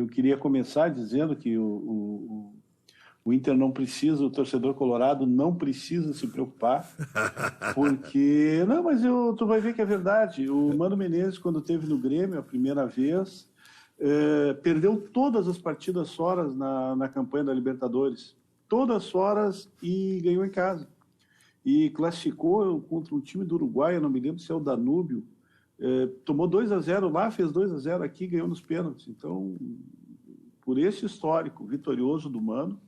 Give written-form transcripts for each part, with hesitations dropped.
Eu queria começar dizendo que o Inter não precisa, o torcedor colorado não precisa se preocupar, porque... Não, mas tu vai ver que é verdade. O Mano Menezes, quando esteve no Grêmio a primeira vez, perdeu todas as partidas fora na campanha da Libertadores. Todas fora e ganhou em casa. E classificou contra um time do Uruguai, eu não me lembro se é o Danúbio, tomou 2-0 lá, fez 2-0 aqui, ganhou nos pênaltis. Então, por esse histórico vitorioso do Mano,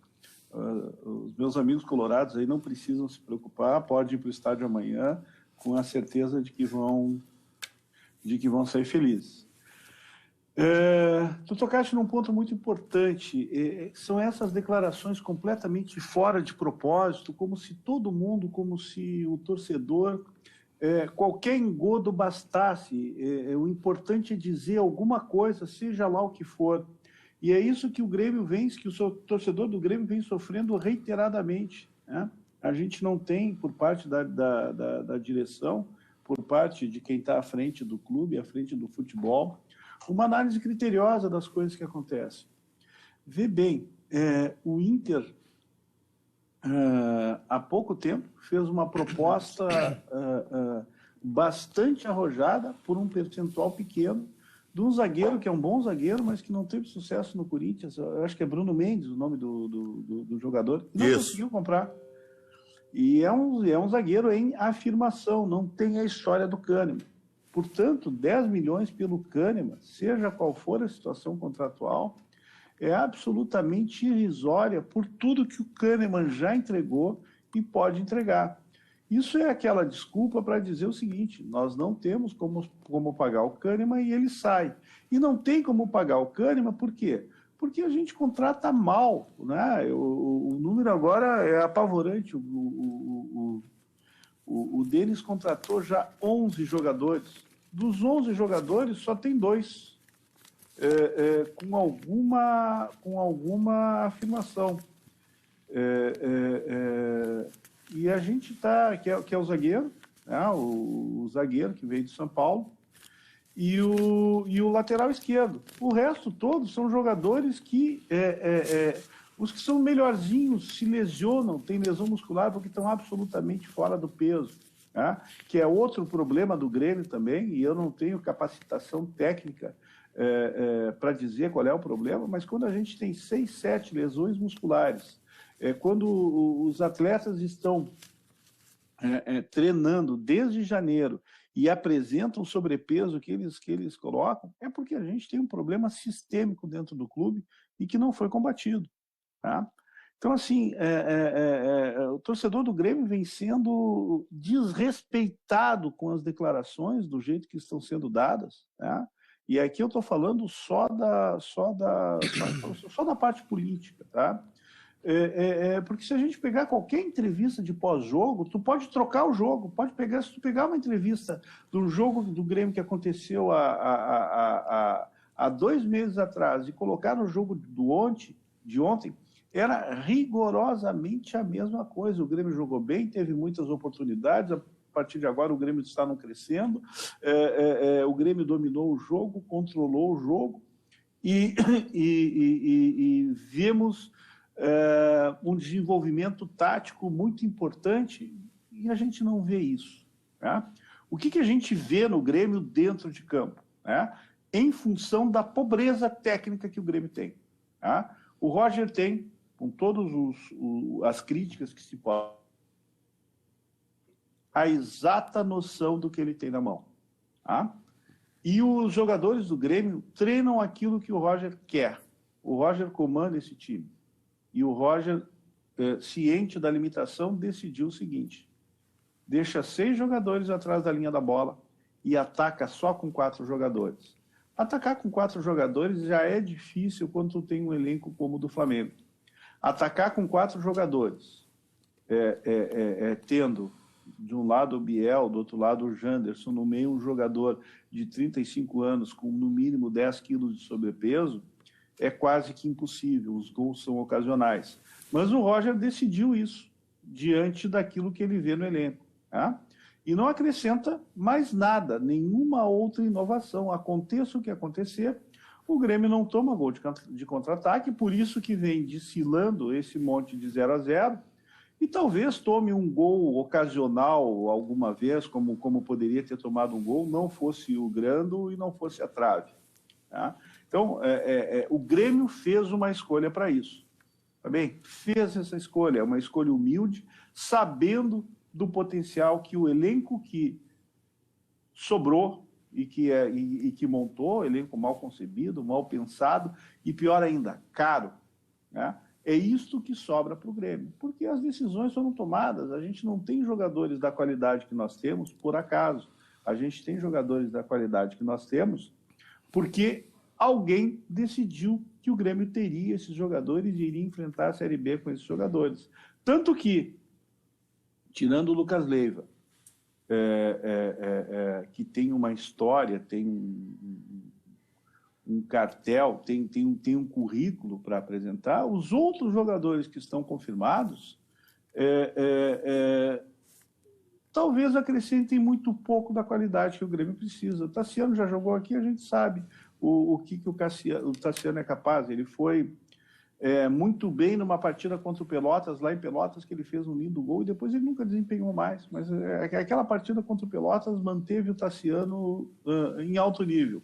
os meus amigos colorados aí não precisam se preocupar, podem ir para o estádio amanhã com a certeza de que vão sair felizes. Tu tocaste num ponto muito importante, são essas declarações completamente fora de propósito, como se todo mundo, como se o torcedor, qualquer engodo bastasse, o importante é dizer alguma coisa, seja lá o que for. E é isso que o Grêmio que o torcedor do Grêmio vem sofrendo reiteradamente, né? A gente não tem, por parte da direção, por parte de quem está à frente do clube, à frente do futebol, uma análise criteriosa das coisas que acontecem. Vê bem, o Inter, há pouco tempo, fez uma proposta bastante arrojada por um percentual pequeno de um zagueiro, que é um bom zagueiro, mas que não teve sucesso no Corinthians. Eu acho que é Bruno Mendes o nome do jogador. Não conseguiu comprar. E é um zagueiro em afirmação, não tem a história do Kahneman. Portanto, 10 milhões pelo Kahneman, seja qual for a situação contratual, é absolutamente irrisória por tudo que o Kahneman já entregou e pode entregar. Isso é aquela desculpa para dizer o seguinte: nós não temos como pagar o Kahneman e ele sai. E não tem como pagar o Kahneman, por quê? Porque a gente contrata mal, né? O número agora é apavorante. O Denis contratou já 11 jogadores. Dos 11 jogadores, só tem 2 com alguma afirmação. E a gente está, que é o zagueiro, né? O zagueiro que veio de São Paulo, e o lateral esquerdo. O resto todos são jogadores que... os que são melhorzinhos se lesionam, têm lesão muscular porque estão absolutamente fora do peso, né? Que é outro problema do Grêmio também, e eu não tenho capacitação técnica para dizer qual é o problema, mas quando a gente tem 6, 7 lesões musculares, quando os atletas estão treinando desde janeiro e apresentam o sobrepeso que eles colocam, é porque a gente tem um problema sistêmico dentro do clube e que não foi combatido, tá? Então, assim, o torcedor do Grêmio vem sendo desrespeitado com as declarações do jeito que estão sendo dadas, tá? E aqui eu estou falando só da parte política, tá? Porque se a gente pegar qualquer entrevista de pós-jogo, tu pode trocar o jogo, se tu pegar uma entrevista do jogo do Grêmio que aconteceu há 2 meses atrás e colocar no jogo de ontem, era rigorosamente a mesma coisa. O Grêmio jogou bem, teve muitas oportunidades, a partir de agora o Grêmio está não crescendo, o Grêmio dominou o jogo, controlou o jogo e vimos um desenvolvimento tático muito importante e a gente não vê isso, né? O que a gente vê no Grêmio dentro de campo, né? Em função da pobreza técnica que o Grêmio tem, né? O Roger tem, com todas as críticas que se podem, a exata noção do que ele tem na mão, tá? E os jogadores do Grêmio treinam aquilo que o Roger quer. O Roger comanda esse time. E o Roger, ciente da limitação, decidiu o seguinte: deixa 6 jogadores atrás da linha da bola e ataca só com 4 jogadores. Atacar com 4 jogadores já é difícil quando tu tem um elenco como o do Flamengo. Atacar com 4 jogadores, tendo de um lado o Biel, do outro lado o Janderson, no meio um jogador de 35 anos com no mínimo 10 quilos de sobrepeso, é quase que impossível, os gols são ocasionais. Mas o Roger decidiu isso, diante daquilo que ele vê no elenco, tá? E não acrescenta mais nada, nenhuma outra inovação. Aconteça o que acontecer, O Grêmio não toma gol de contra-ataque, por isso que vem desfilando esse monte de 0-0, e talvez tome um gol ocasional alguma vez, como poderia ter tomado um gol, não fosse o Grando e não fosse a trave. Tá? Então, o Grêmio fez uma escolha para isso. Tá bem? Fez essa escolha, é uma escolha humilde, sabendo do potencial que o elenco que sobrou e que montou, elenco mal concebido, mal pensado e, pior ainda, caro. Né? É isto que sobra para o Grêmio, porque as decisões foram tomadas. A gente não tem jogadores da qualidade que nós temos por acaso. A gente tem jogadores da qualidade que nós temos porque alguém decidiu que o Grêmio teria esses jogadores e iria enfrentar a Série B com esses jogadores. Tanto que, tirando o Lucas Leiva, que tem uma história, tem um cartel, tem um currículo para apresentar, os outros jogadores que estão confirmados talvez acrescentem muito pouco da qualidade que o Grêmio precisa. O Tassiano já jogou aqui, a gente sabe o que o Tassiano é capaz. Ele foi muito bem numa partida contra o Pelotas, lá em Pelotas, que ele fez um lindo gol, e depois ele nunca desempenhou mais. Mas aquela partida contra o Pelotas manteve o Tassiano em alto nível.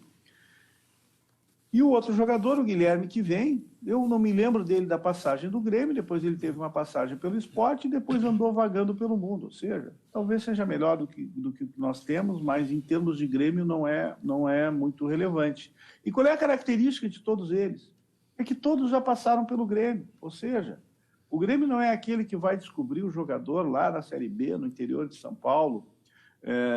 E o outro jogador, o Guilherme, que vem, eu não me lembro dele da passagem do Grêmio, depois ele teve uma passagem pelo Sport e depois andou vagando pelo mundo. Ou seja, talvez seja melhor do que nós temos, mas em termos de Grêmio não é muito relevante. E qual é a característica de todos eles? É que todos já passaram pelo Grêmio. Ou seja, o Grêmio não é aquele que vai descobrir o jogador lá na Série B, no interior de São Paulo,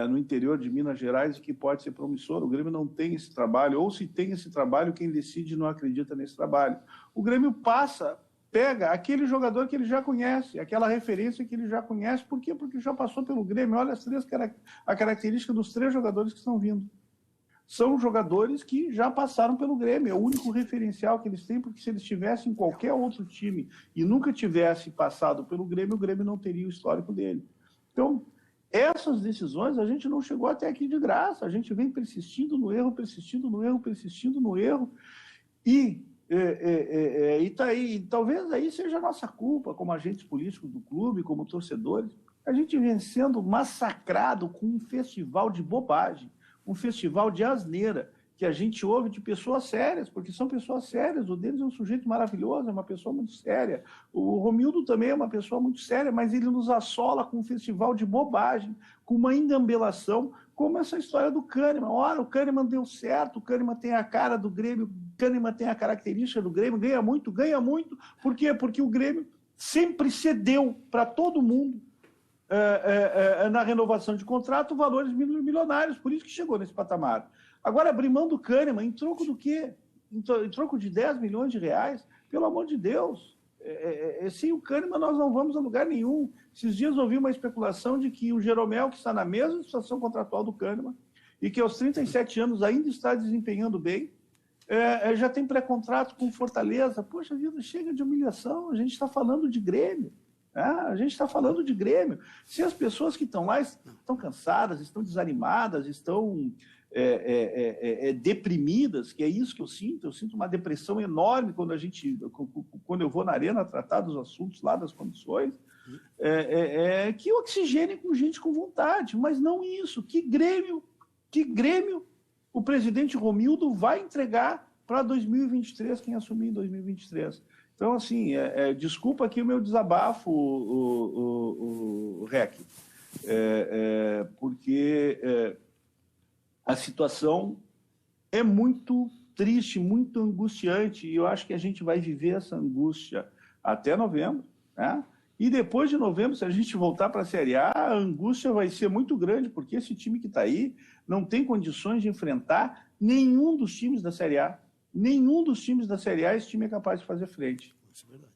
no interior de Minas Gerais, que pode ser promissor. O Grêmio não tem esse trabalho, ou se tem esse trabalho, quem decide não acredita nesse trabalho. O Grêmio pega aquele jogador que ele já conhece, aquela referência que ele já conhece. Por quê? Porque já passou pelo Grêmio. Olha a característica dos 3 jogadores que estão vindo. São jogadores que já passaram pelo Grêmio, é o único referencial que eles têm, porque se eles estivessem em qualquer outro time e nunca tivesse passado pelo Grêmio, o Grêmio não teria o histórico dele. Então, essas decisões a gente não chegou até aqui de graça, a gente vem persistindo no erro, e tá aí. Talvez aí seja a nossa culpa, como agentes políticos do clube, como torcedores, a gente vem sendo massacrado com um festival de bobagem, um festival de asneira, que a gente ouve de pessoas sérias, porque são pessoas sérias. O Denis é um sujeito maravilhoso, é uma pessoa muito séria. O Romildo também é uma pessoa muito séria, mas ele nos assola com um festival de bobagem, com uma engambelação, como essa história do Kahneman. Ora, o Kahneman deu certo, o Kahneman tem a cara do Grêmio, o Kahneman tem a característica do Grêmio, ganha muito. Por quê? Porque o Grêmio sempre cedeu para todo mundo, na renovação de contrato, valores milionários, por isso que chegou nesse patamar. Agora, abrir mão do Kahneman, em troco do quê? Em troco de 10 milhões de reais? Pelo amor de Deus. Sem o Kahneman nós não vamos a lugar nenhum. Esses dias ouvi uma especulação de que o Jeromel, que está na mesma situação contratual do Kahneman, e que aos 37 anos ainda está desempenhando bem, já tem pré-contrato com Fortaleza. Poxa vida, chega de humilhação, a gente está falando de Grêmio. A gente está falando de Grêmio. Se as pessoas que estão lá estão cansadas, estão desanimadas, estão deprimidas, que é isso que eu sinto uma depressão enorme quando eu vou na arena tratar dos assuntos lá, das condições, que oxigenem com gente com vontade, mas não isso. Que Grêmio o presidente Romildo vai entregar para 2023, quem assumir em 2023. Então, assim, desculpa aqui o meu desabafo, o REC, porque a situação é muito triste, muito angustiante, e eu acho que a gente vai viver essa angústia até novembro, né? E depois de novembro, se a gente voltar para a Série A angústia vai ser muito grande, porque esse time que está aí não tem condições de enfrentar nenhum dos times da Série A. Nenhum dos times da Série A esse time é capaz de fazer frente. Isso é verdade.